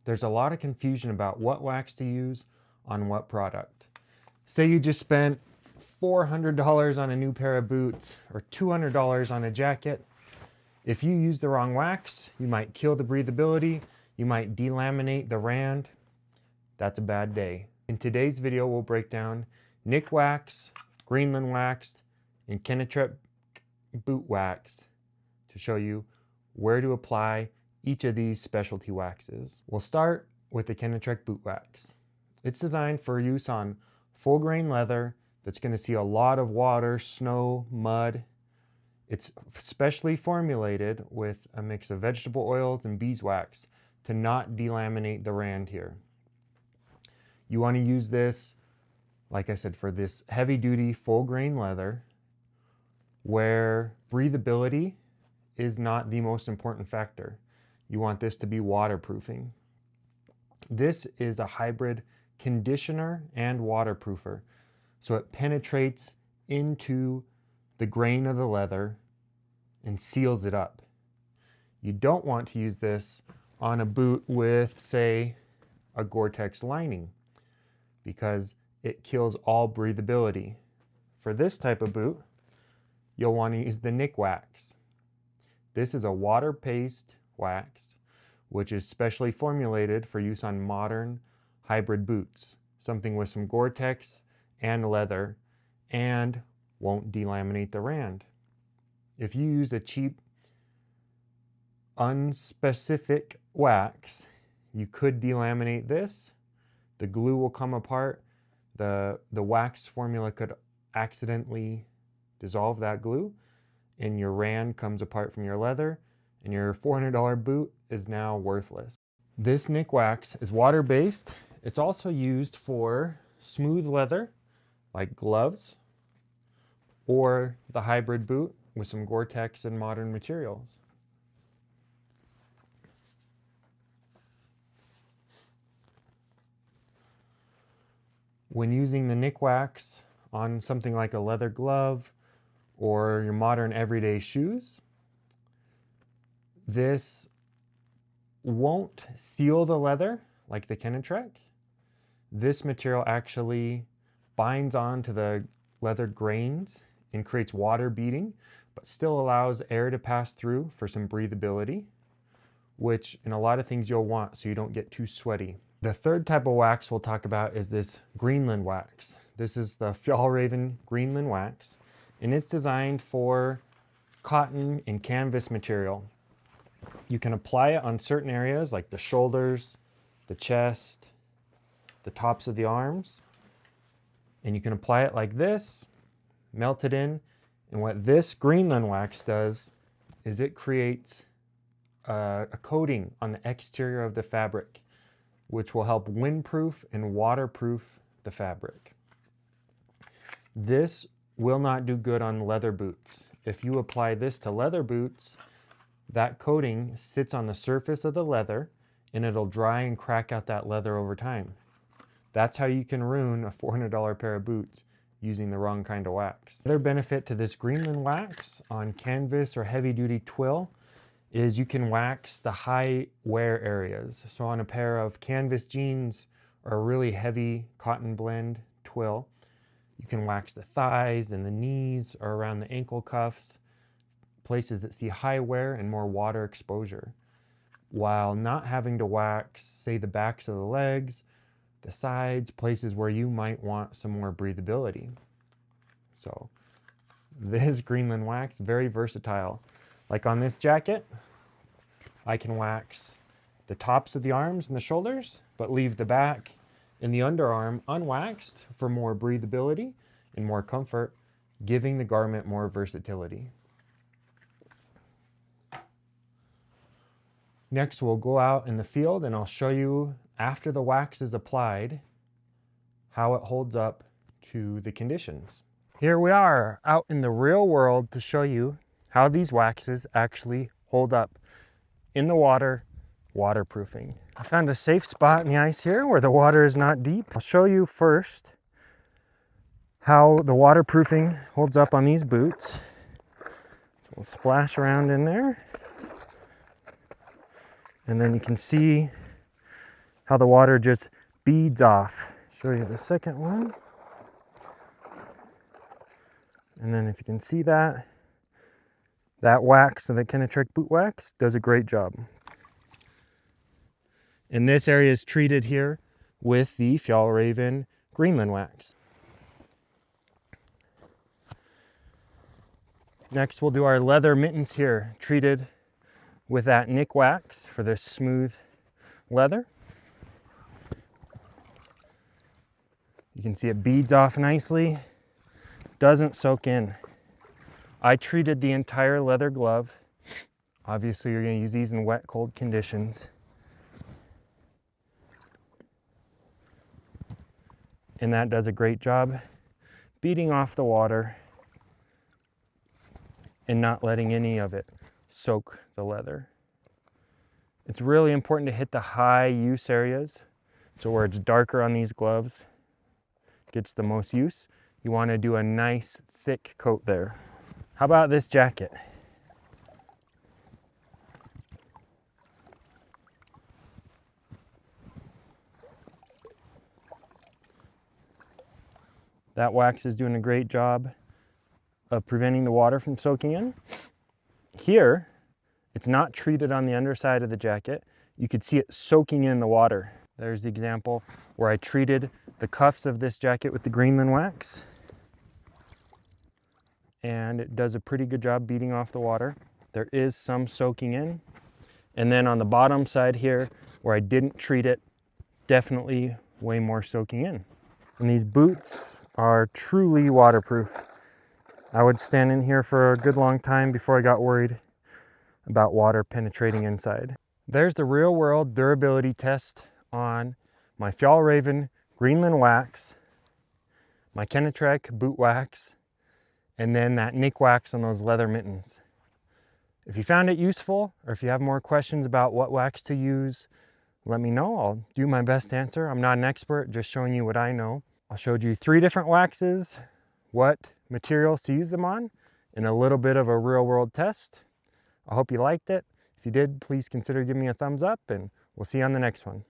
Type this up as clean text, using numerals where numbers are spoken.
There's a lot of confusion about what wax to use on what product. Say you just spent $400 on a new pair of boots or $200 on a jacket. If you use the wrong wax, you might kill the breathability, you might delaminate the rand. That's a bad day. In today's video, we'll break down Nikwax, Greenland Wax, and Kenetrek Boot Wax to show you where to apply each of these specialty waxes. We'll start with the Kenetrek Boot Wax. It's designed for use on full grain leather that's going to see a lot of water, snow, mud. It's specially formulated with a mix of vegetable oils and beeswax to not delaminate the rand here. You want to use this, like I said, for this heavy duty full grain leather where breathability is not the most important factor. You want this to be waterproofing. This is a hybrid conditioner and waterproofer, so it penetrates into the grain of the leather and seals it up. You don't want to use this on a boot with, say, a Gore-Tex lining because it kills all breathability. For this type of boot, you'll want to use the Nikwax. This is a water-based wax, which is specially formulated for use on modern hybrid boots, something with some Gore-Tex and leather, and won't delaminate the rand. If you use a cheap, unspecific wax, you could delaminate this. The glue will come apart. The wax formula could accidentally dissolve that glue, and your rand comes apart from your leather, and your $400 boot is now worthless. This Nikwax is water-based. It's also used for smooth leather, like gloves, or the hybrid boot with some Gore-Tex and modern materials. When using the Nikwax on something like a leather glove or your modern everyday shoes, this won't seal the leather like the Kenetrek. This material actually binds onto the leather grains and creates water beading, but still allows air to pass through for some breathability, which in a lot of things you'll want so you don't get too sweaty. The third type of wax we'll talk about is this Greenland Wax. This is the Fjällräven Greenland Wax, and it's designed for cotton and canvas material. You can apply it on certain areas like the shoulders, the chest, the tops of the arms, and you can apply it like this, melt it in, and what this Greenland Wax does is it creates a coating on the exterior of the fabric, which will help windproof and waterproof the fabric. This will not do good on leather boots. If you apply this to leather boots, that coating sits on the surface of the leather and it'll dry and crack out that leather over time. That's how you can ruin a $400 pair of boots using the wrong kind of wax. Another benefit to this Greenland Wax on canvas or heavy duty twill is you can wax the high wear areas. So on a pair of canvas jeans or a really heavy cotton blend twill, you can wax the thighs and the knees or around the ankle cuffs, places that see high wear and more water exposure, while not having to wax, say, the backs of the legs, the sides, places where you might want some more breathability. So this Greenland Wax, very versatile. Like on this jacket, I can wax the tops of the arms and the shoulders, but leave the back and the underarm unwaxed for more breathability and more comfort, giving the garment more versatility. Next, we'll go out in the field and I'll show you, after the wax is applied, how it holds up to the conditions. Here we are out in the real world to show you how these waxes actually hold up in the water, waterproofing. I found a safe spot in the ice here where the water is not deep. I'll show you first how the waterproofing holds up on these boots. So we'll splash around in there. And then you can see how the water just beads off. Show you the second one. And then if you can see that wax of the Kenetrek Boot Wax does a great job. And this area is treated here with the Fjällräven Greenland Wax. Next we'll do our leather mittens here, treated with that Nikwax for this smooth leather. You can see it beads off nicely, doesn't soak in. I treated the entire leather glove. Obviously you're going to use these in wet, cold conditions. And that does a great job beating off the water and not letting any of it soak the leather. It's really important to hit the high use areas. So where it's darker on these gloves gets the most use. You want to do a nice thick coat there. How about this jacket? That wax is doing a great job of preventing the water from soaking in. Here, it's not treated on the underside of the jacket. You could see it soaking in the water. There's the example where I treated the cuffs of this jacket with the Greenland wax. And it does a pretty good job beating off the water. There is some soaking in. And then on the bottom side here, where I didn't treat it, definitely way more soaking in. And these boots are truly waterproof. I would stand in here for a good long time before I got worried about water penetrating inside. There's the real world durability test on my Fjällräven Greenland Wax, my Kenetrek Boot Wax, and then that Nikwax on those leather mittens. If you found it useful, or if you have more questions about what wax to use, let me know. I'll do my best to answer. I'm not an expert, just showing you what I know. I showed you 3 different waxes, what materials to use them on, and a little bit of a real world test. I hope you liked it. If you did, please consider giving me a thumbs up, and we'll see you on the next one.